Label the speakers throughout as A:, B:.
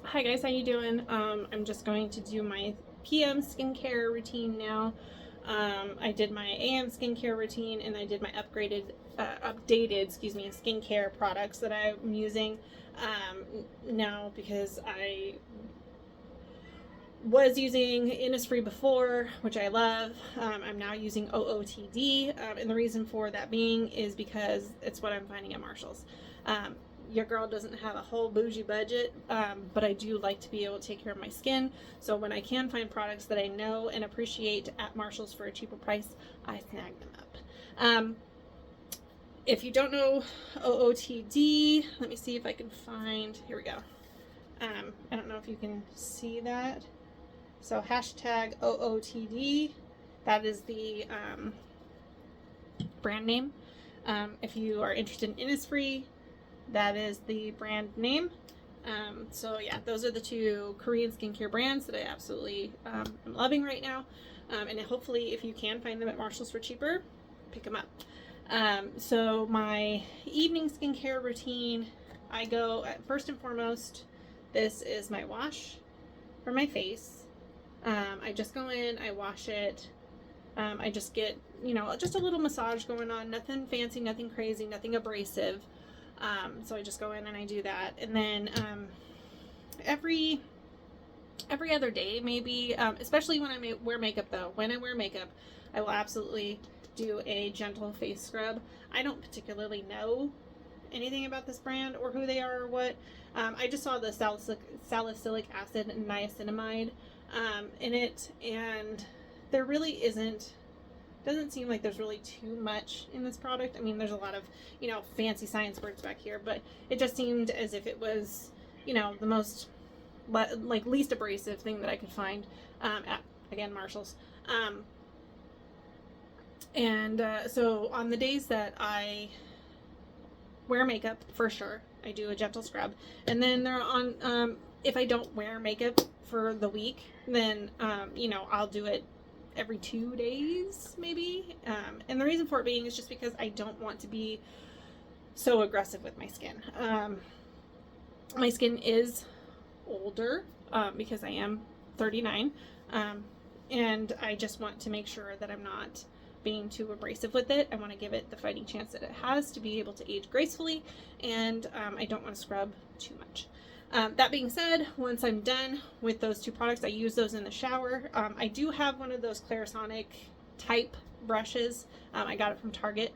A: Hi guys, how you doing? I'm just going to do my PM skincare routine now. I did my AM skincare routine and I did my updated, skincare products that I'm using now because I was using Innisfree before, which I love. I'm now using OOTD, and the reason for that being is because it's what I'm finding at Marshall's. Your girl doesn't have a whole bougie budget, but I do like to be able to take care of my skin. So when I can find products that I know and appreciate at Marshall's for a cheaper price, I snag them up. If you don't know OOTD, let me see if I can find, here we go. I don't know if you can see that. So hashtag OOTD, that is the brand name. If you are interested in Innisfree, that is the brand name. So yeah, those are the two Korean skincare brands that I absolutely am loving right now. And hopefully if you can find them at Marshall's for cheaper, pick them up. So my evening skincare routine, I go first and foremost, this is my wash for my face. I just go in, I wash it. I just get, just a little massage going on, nothing fancy, nothing crazy, nothing abrasive. So I just go in and I do that. And then every other day, maybe, especially when I wear makeup though. When I wear makeup, I will absolutely do a gentle face scrub. I don't particularly know anything about this brand or who they are or what. I just saw the salicylic acid and niacinamide in it, and there really doesn't seem like there's really too much in this product. I mean, there's a lot of, fancy science words back here, but it just seemed as if it was, the most least abrasive thing that I could find at, again, Marshall's. So on the days that I wear makeup, for sure, I do a gentle scrub. And then they're on, if I don't wear makeup for the week, then, I'll do it every 2 days, maybe. And the reason for it being is just because I don't want to be so aggressive with my skin. My skin is older because I am 39. And I just want to make sure that I'm not being too abrasive with it. I want to give it the fighting chance that it has to be able to age gracefully, and I don't want to scrub too much. That being said, once I'm done with those two products, I use those in the shower. I do have one of those Clarisonic type brushes. I got it from Target.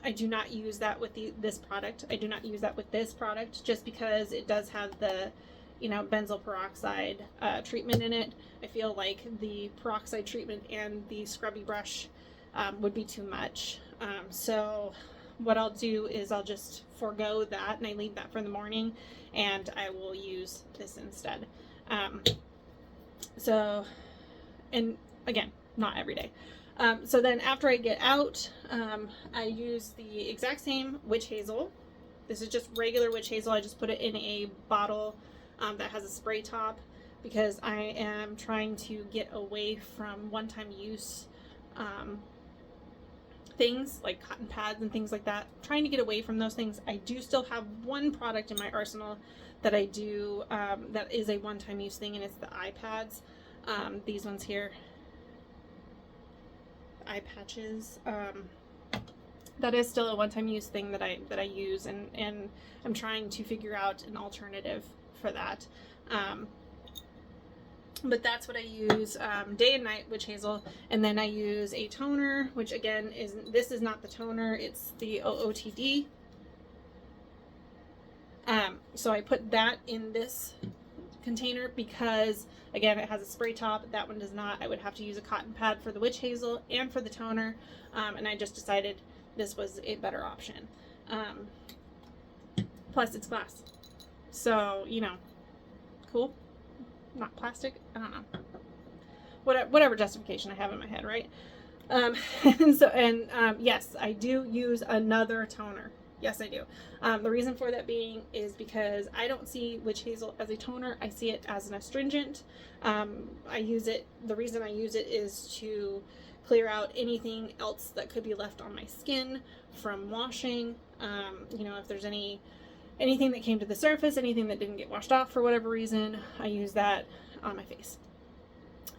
A: I do not use that with this product. I do not use that with this product just because it does have the benzoyl peroxide treatment in it. I feel like the peroxide treatment and the scrubby brush would be too much. So what I'll do is I'll just forego that and I leave that for the morning, and I will use this instead. And again, not every day. So then after I get out, I use the exact same witch hazel. This is just regular witch hazel. I just put it in a bottle that has a spray top because I am trying to get away from one-time use things like cotton pads and things like that. I'm trying to get away from those things. I do still have one product in my arsenal that I do that is a one-time use thing, and it's the eye pads. These ones here, eye patches. That is still a one-time use thing that I use, and I'm trying to figure out an alternative for that. But that's what I use day and night, witch hazel. And then I use a toner, which again this is not the toner, it's the OOTD. So I put that in this container because again it has a spray top. That one does not. I would have to use a cotton pad for the witch hazel and for the toner, and I just decided this was a better option. Plus it's glass, so cool, not plastic. I don't know, whatever justification I have in my head, right? Yes, I do use another toner. Yes, I do. The reason for that being is because I don't see witch hazel as a toner. I see it as an astringent. The reason I use it is to clear out anything else that could be left on my skin from washing. If there's any anything that came to the surface, anything that didn't get washed off for whatever reason, I use that on my face.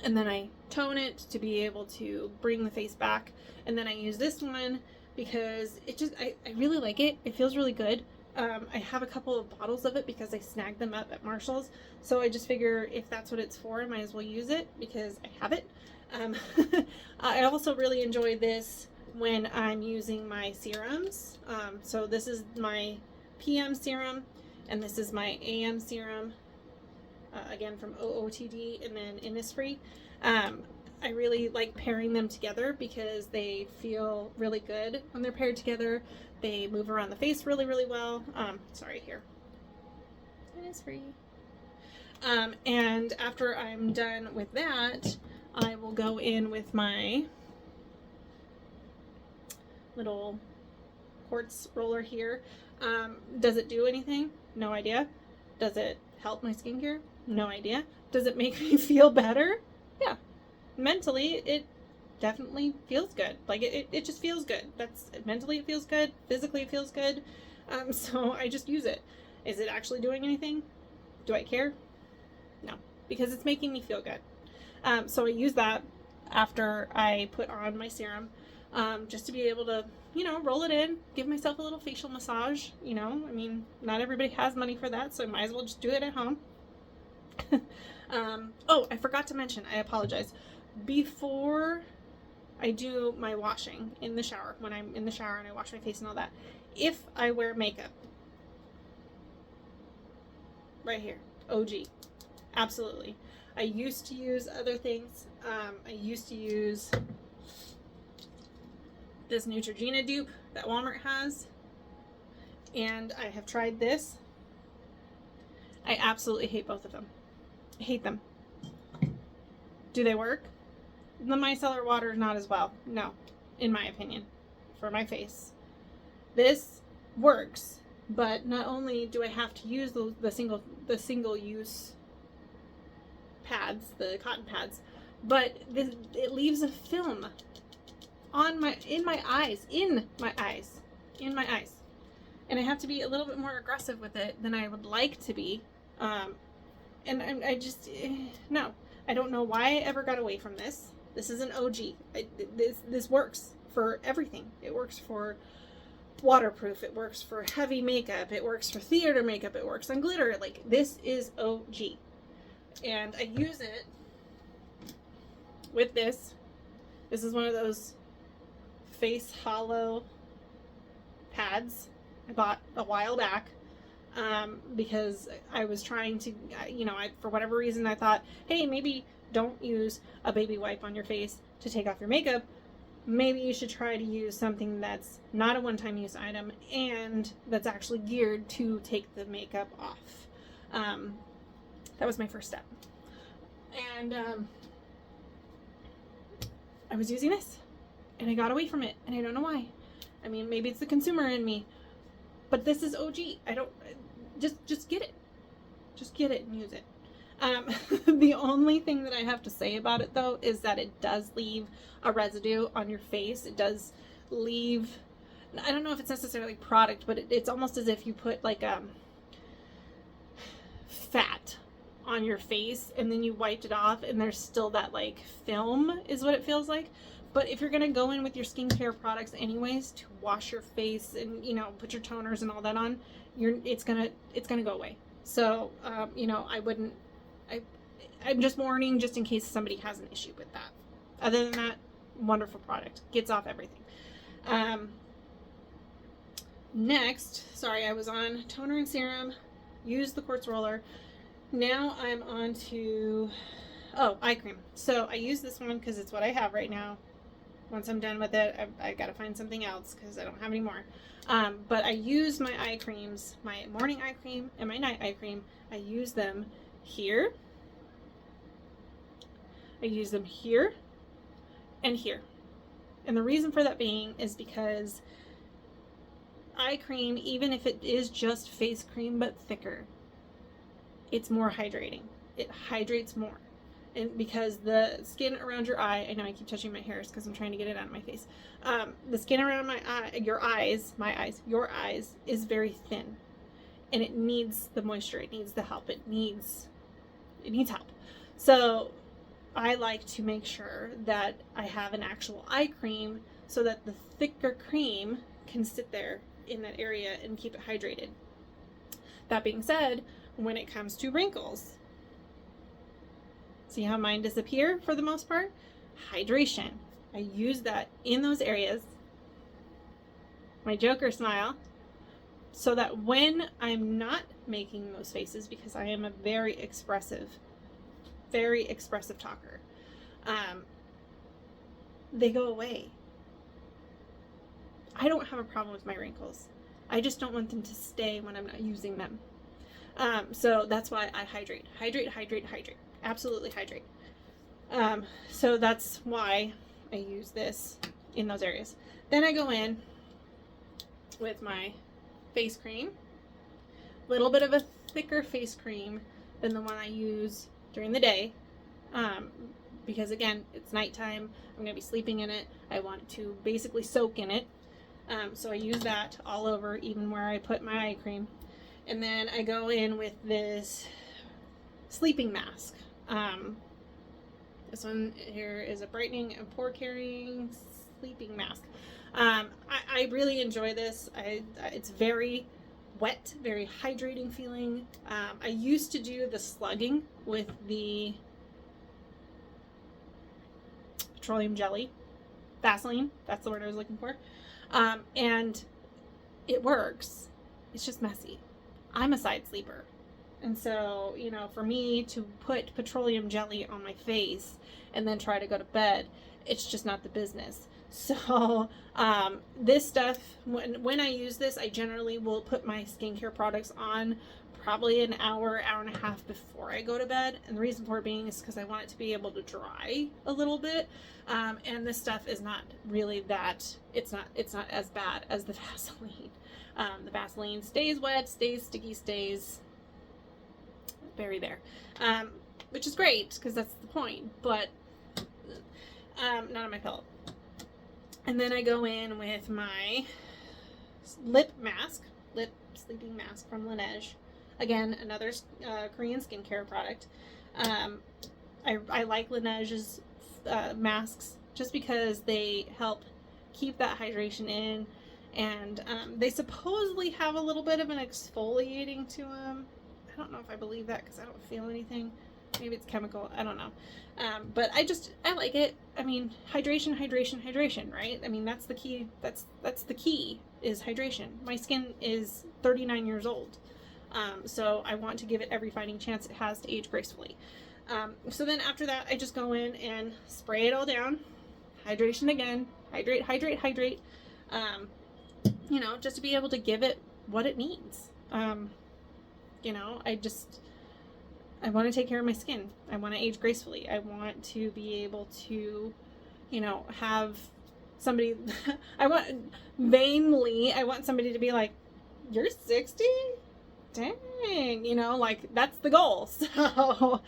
A: And then I tone it to be able to bring the face back. And then I use this one because it just, I really like it. It feels really good. I have a couple of bottles of it because I snagged them up at Marshall's. So I just figure if that's what it's for, I might as well use it because I have it. I also really enjoy this when I'm using my serums. So this is my PM serum and this is my AM serum. Again from OOTD and then Innisfree. I really like pairing them together because they feel really good when they're paired together. They move around the face really, really well. Sorry, here. Innisfree. And after I'm done with that, I will go in with my little quartz roller here. Does it do anything? No idea. Does it help my skincare? No idea. Does it make me feel better? Yeah. Mentally, it definitely feels good. Like, it just feels good. Mentally it feels good. Physically it feels good. So I just use it. Is it actually doing anything? Do I care? No. Because it's making me feel good. So I use that after I put on my serum, just to be able to, you know, roll it in, give myself a little facial massage, you know. I mean, not everybody has money for that, so I might as well just do it at home. Oh, I forgot to mention, I apologize. Before I do my washing in the shower, when I'm in the shower and I wash my face and all that, if I wear makeup, right here, OG, absolutely. I used to use other things. I used to use this Neutrogena dupe that Walmart has, and I have tried this. I absolutely hate both of them. I hate them. Do they work? The micellar water is not as well. No, in my opinion, for my face. This works, but not only do I have to use the single use pads, the cotton pads, but it leaves a film on in my eyes, and I have to be a little bit more aggressive with it than I would like to be. And I just no, I don't know why I ever got away from this. This is an OG. This works for everything. It works for waterproof. It works for heavy makeup. It works for theater makeup. It works on glitter. Like, this is OG. And I use it with this. This is one of those face hollow pads I bought a while back. Because I was trying to, you know, for whatever reason I thought, hey, maybe don't use a baby wipe on your face to take off your makeup. Maybe you should try to use something that's not a one-time use item and that's actually geared to take the makeup off. That was my first step. And I was using this and I got away from it, and I don't know why. I mean, maybe it's the consumer in me, but this is OG. I don't, just get it. Just get it and use it. The only thing that I have to say about it, though, is that it does leave a residue on your face. It does leave, I don't know if it's necessarily product, but it's almost as if you put like fat on your face and then you wiped it off and there's still that like film is what it feels like. But if you're going to go in with your skincare products anyways to wash your face and, you know, put your toners and all that on, it's gonna go away. So, you know, I'm just warning just in case somebody has an issue with that. Other than that, wonderful product. Gets off everything. Next, sorry, I was on toner and serum, use the quartz roller. Now I'm on to, eye cream. So I use this one because it's what I have right now. Once I'm done with it, I gotta find something else because I don't have any more. But I use my eye creams, my morning eye cream and my night eye cream. I use them here. I use them here and here. And the reason for that being is because eye cream, even if it is just face cream but thicker, it's more hydrating. It hydrates more. And because the skin around your eye, I know I keep touching my hairs because I'm trying to get it out of my face. The skin around my eye, your eyes is very thin. and it needs the moisture, it needs the help, it needs help. So I like to make sure that I have an actual eye cream so that the thicker cream can sit there in that area and keep it hydrated. That being said, when it comes to wrinkles, see how mine disappear for the most part? Hydration. I use that in those areas. My Joker smile. So that when I'm not making those faces, because I am a very expressive talker, they go away. I don't have a problem with my wrinkles. I just don't want them to stay when I'm not using them. So that's why I hydrate. Absolutely hydrate. So that's why I use this in those areas. Then I go in with my face cream. Little bit of a thicker face cream than the one I use during the day. Because again, it's nighttime. I'm going to be sleeping in it. I want to basically soak in it. So I use that all over, even where I put my eye cream. And then I go in with this sleeping mask. This one here is a brightening and pore carrying sleeping mask. I really enjoy this. It's very wet, very hydrating feeling. I used to do the slugging with the petroleum jelly, Vaseline, that's the word I was looking for. And it works. It's just messy. I'm a side sleeper. And so, you know, for me to put petroleum jelly on my face and then try to go to bed, it's just not the business. So this stuff, when I use this, I generally will put my skincare products on probably an hour and a half before I go to bed. And the reason for it being is because I want it to be able to dry a little bit. And this stuff is not really that, it's not as bad as the Vaseline. The Vaseline stays wet, stays sticky, stays very there, which is great because that's the point, but not on my pillow. And then I go in with my lip sleeping mask from Laneige. Again, another Korean skincare product. I like Laneige's masks just because they help keep that hydration in, and they supposedly have a little bit of an exfoliating to them. I don't know if I believe that because I don't feel anything. Maybe it's chemical. I don't know. But I like it. I mean, hydration, right? I mean, that's the key. That's the key is hydration. My skin is 39 years old. So I want to give it every fighting chance it has to age gracefully. So then after that, I just go in and spray it all down. Hydration again. Hydrate. You know, just to be able to give it what it needs. You know, I want to take care of my skin. I want to age gracefully. I want to be able to, you know, have somebody, I want somebody to be like, you're 60? Dang, you know, like that's the goal. So,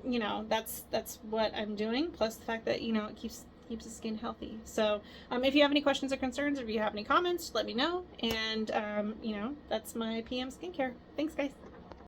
A: you know, that's what I'm doing. Plus the fact that, you know, it keeps the skin healthy. So, if you have any questions or concerns, or if you have any comments, let me know. And, you know, that's my PM skincare. Thanks, guys.